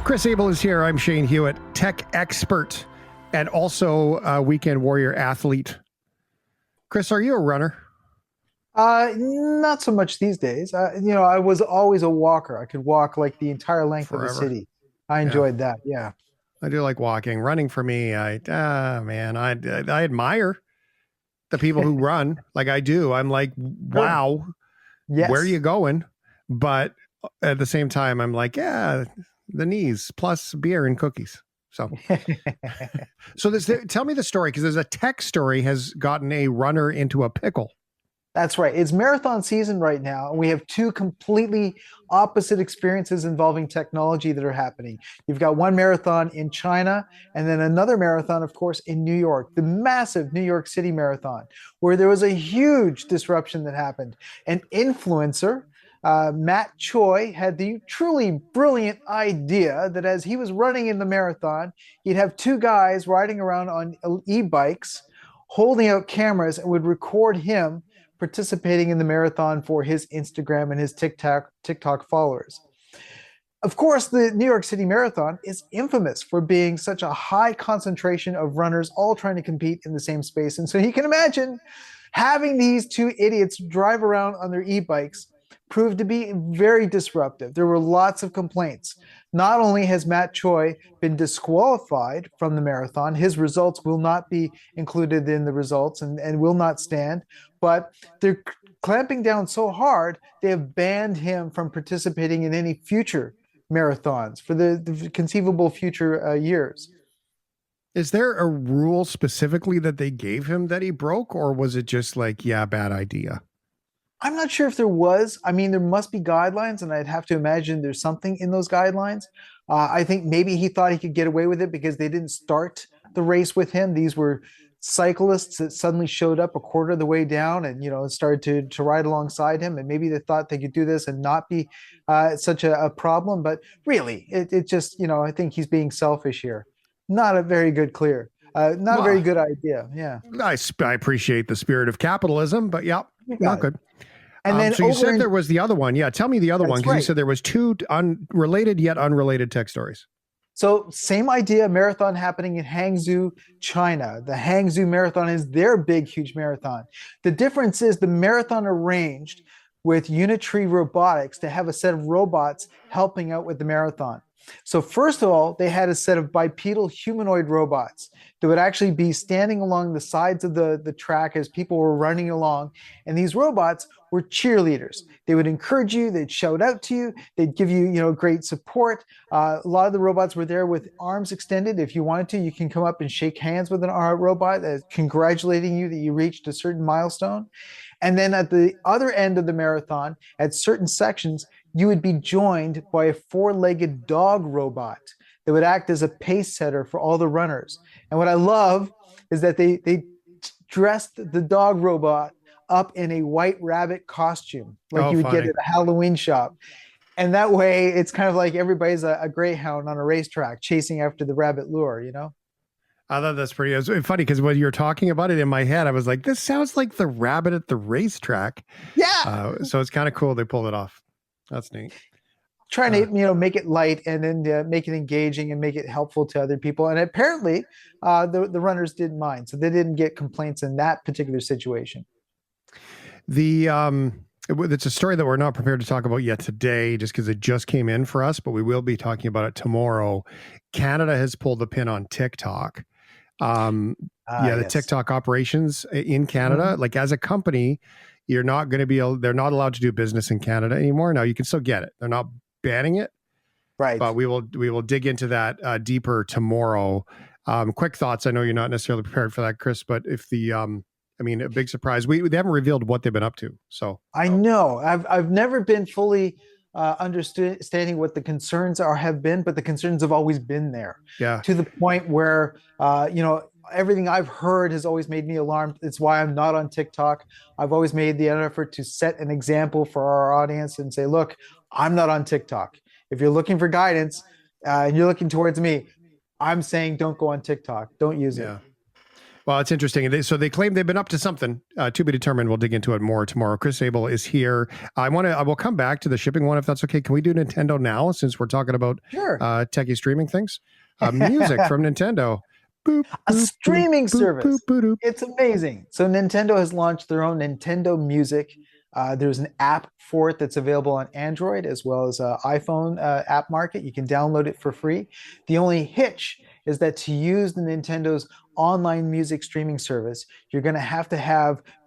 Chris Abel is here. I'm Shane Hewitt, tech expert and also a weekend warrior athlete. Chris, are you a runner? Not so much these days. I was always a walker. I could walk like the entire length of the Forever. city. I Yeah, enjoyed that. Yeah. I do like walking. Running for me, I admire the people who run like I do. I'm like, Sure. wow, where are Yes. you going? But at the same time, I'm like, yeah, the knees plus beer and cookies. So tell me the story, because there's a tech story has gotten a runner into a pickle. That's right. It's marathon season right now, and we have two completely opposite experiences involving technology that are happening. You've got one marathon in China, and then another marathon, of course, in New York, the massive New York City Marathon, where there was a huge disruption that happened. An influencer, Matt Choi, had the truly brilliant idea that as he was running in the marathon, he'd have two guys riding around on e-bikes holding out cameras and would record him participating in the marathon for his Instagram and his TikTok followers. Of course, the New York City Marathon is infamous for being such a high concentration of runners all trying to compete in the same space. And so you can imagine having these two idiots drive around on their e-bikes proved to be very disruptive. There were lots of complaints. Not only has Matt Choi been disqualified from the marathon, his results will not be included in the results and will not stand, but they're clamping down so hard, they have banned him from participating in any future marathons for the conceivable future years. Is there a rule specifically that they gave him that he broke, or was it just like, yeah, bad idea? I'm not sure if there was. I mean, there must be guidelines, and I'd have to imagine there's something in those guidelines. I think maybe he thought he could get away with it because they didn't start the race with him. These were cyclists that suddenly showed up a quarter of the way down and started to ride alongside him, and maybe they thought they could do this and not be such a problem. But really, it just I think he's being selfish here. Not a very good clear. Not a very Well, good idea. Yeah, I appreciate the spirit of capitalism, but yeah, you not got it. good. And then So you over said in there was the other one. Yeah, tell me the other one, That's because you right. said there was two unrelated yet unrelated tech stories. So, same idea, marathon happening in Hangzhou, China. The Hangzhou Marathon is their big, huge marathon. The difference is the marathon arranged with Unitree Robotics to have a set of robots helping out with the marathon. So, first of all, they had a set of bipedal humanoid robots that would actually be standing along the sides of the track as people were running along. And these robots were cheerleaders. They would encourage you, they'd shout out to you, they'd give you, great support. A lot of the robots were there with arms extended. If you wanted to, you can come up and shake hands with an robot congratulating you that you reached a certain milestone. And then at the other end of the marathon, at certain sections, you would be joined by a four-legged dog robot that would act as a pace setter for all the runners. And what I love is that they dressed the dog robot up in a white rabbit costume, like Oh, you would get funny. at a Halloween shop. And that way, it's kind of like everybody's a greyhound on a racetrack chasing after the rabbit lure. I thought that's pretty. It was funny because when you were talking about it in my head, I was like, "This sounds like the rabbit at the racetrack." Yeah, So it's kind of cool they pulled it off. That's neat. trying to Uh, make it light and then make it engaging and make it helpful to other people. And apparently, the runners didn't mind, so they didn't get complaints in that particular situation. it's a story that we're not prepared to talk about yet today, just because it just came in for us, but we will be talking about it tomorrow. Canada has pulled the pin on TikTok. Yeah, the Yes. TikTok operations in Canada, Mhm. like as a company, you're not going to be able, they're not allowed to do business in Canada anymore. Now you can still get it. They're not banning it, Right. but we will dig into that deeper tomorrow. Quick thoughts. I know you're not necessarily prepared for that, Chris, but if I mean, a big surprise. They haven't revealed what they've been up to. So I know. I've never been fully understanding what the concerns have been, but the concerns have always been there yeah, to the point where everything I've heard has always made me alarmed. It's why I'm not on TikTok. I've always made the effort to set an example for our audience and say, look, I'm not on TikTok. If you're looking for guidance and you're looking towards me, I'm saying don't go on TikTok. Don't use it. yeah. Well, it's interesting. So they claim they've been up to something to be determined. We'll dig into it more tomorrow. Kris Abel is here. I will come back to the shipping one if that's okay. Can we do Nintendo now since we're talking about Sure. techie streaming things? Music from Nintendo. Boop, A boop, streaming boop, service. boop, boop, boop. It's amazing. So Nintendo has launched their own Nintendo Music. There's an app for it that's available on Android as well as iPhone app market. You can download it for free. The only hitch is that to use the Nintendo's online music streaming service, you're going to have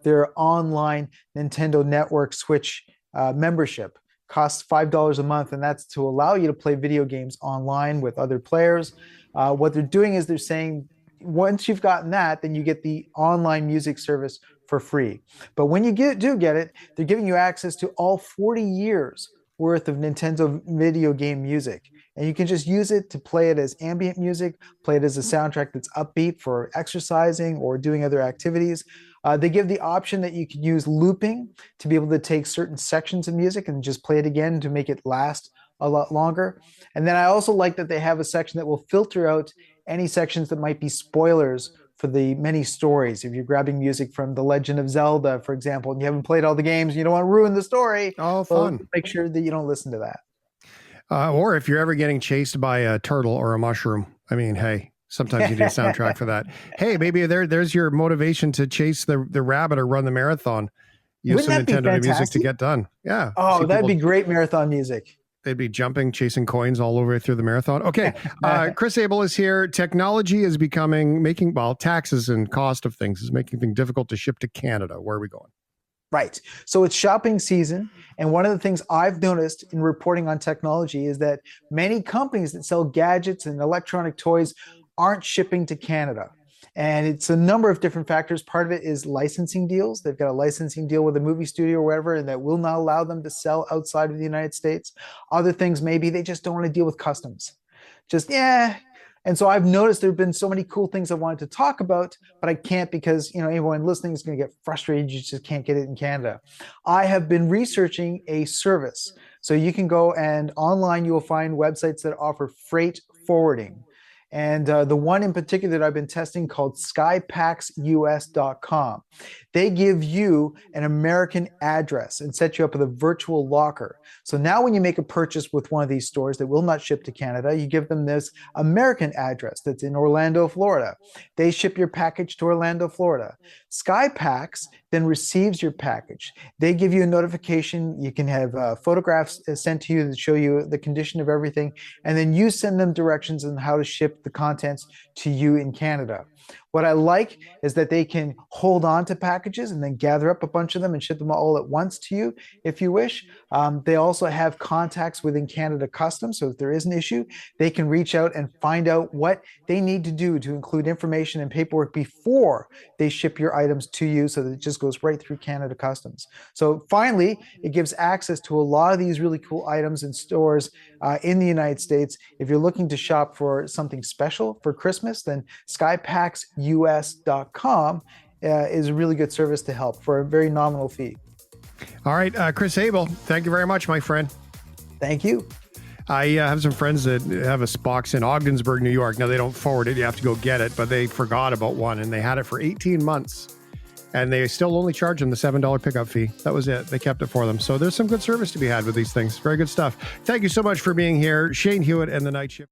their online Nintendo Network Switch membership. Costs $5 a month, and that's to allow you to play video games online with other players. What they're doing is they're saying once you've gotten that, then you get the online music service for free. But when you do get it, they're giving you access to all 40 years worth of Nintendo video game music. And you can just use it to play it as ambient music, play it as a soundtrack that's upbeat for exercising or doing other activities. They give the option that you can use looping to be able to take certain sections of music and just play it again to make it last a lot longer. And then I also like that they have a section that will filter out any sections that might be spoilers for the many stories. If you're grabbing music from The Legend of Zelda, for example, and you haven't played all the games, you don't want to ruin the story. Oh, fun. Well, make sure that you don't listen to that. Or if you're ever getting chased by a turtle or a mushroom, I mean, hey, sometimes you need a soundtrack for that. Hey, maybe there's your motivation to chase the rabbit or run the marathon. Use some Nintendo music to get done. Yeah. Oh, that'd be great marathon music. They'd be jumping, chasing coins all over through the marathon. Okay. Kris Abel is here. Technology is taxes and cost of things is making things difficult to ship to Canada. Where are we going? Right. So it's shopping season. And one of the things I've noticed in reporting on technology is that many companies that sell gadgets and electronic toys aren't shipping to Canada. And it's a number of different factors. Part of it is licensing deals. They've got a licensing deal with a movie studio or whatever, and that will not allow them to sell outside of the United States. Other things, maybe they just don't want to deal with customs. And so I've noticed there have been so many cool things I wanted to talk about, but I can't because anyone listening is going to get frustrated. You just can't get it in Canada. I have been researching a service. So you can go and online you will find websites that offer freight forwarding. And the one in particular that I've been testing called skypacksus.com. They give you an American address and set you up with a virtual locker. So now when you make a purchase with one of these stores that will not ship to Canada, you give them this American address that's in Orlando, Florida. They ship your package to Orlando, Florida. Skypacks then receives your package. They give you a notification. You can have photographs sent to you that show you the condition of everything. And then you send them directions on how to ship the contents to you in Canada. What I like is that they can hold on to packages and then gather up a bunch of them and ship them all at once to you if you wish. They also have contacts within Canada Customs, so if there is an issue, they can reach out and find out what they need to do to include information and paperwork before they ship your items to you so that it just goes right through Canada Customs. So finally, it gives access to a lot of these really cool items in stores in the United States. If you're looking to shop for something special for Christmas, then skypacksus.com is a really good service to help for a very nominal fee. All right, Kris Abel, thank you very much, my friend. Thank you. I have some friends that have a box in Ogdensburg, New York. Now, they don't forward it. You have to go get it, but they forgot about one, and they had it for 18 months. And they still only charge them the $7 pickup fee. That was it. They kept it for them. So there's some good service to be had with these things. Very good stuff. Thank you so much for being here. Shane Hewitt and the Night Shift.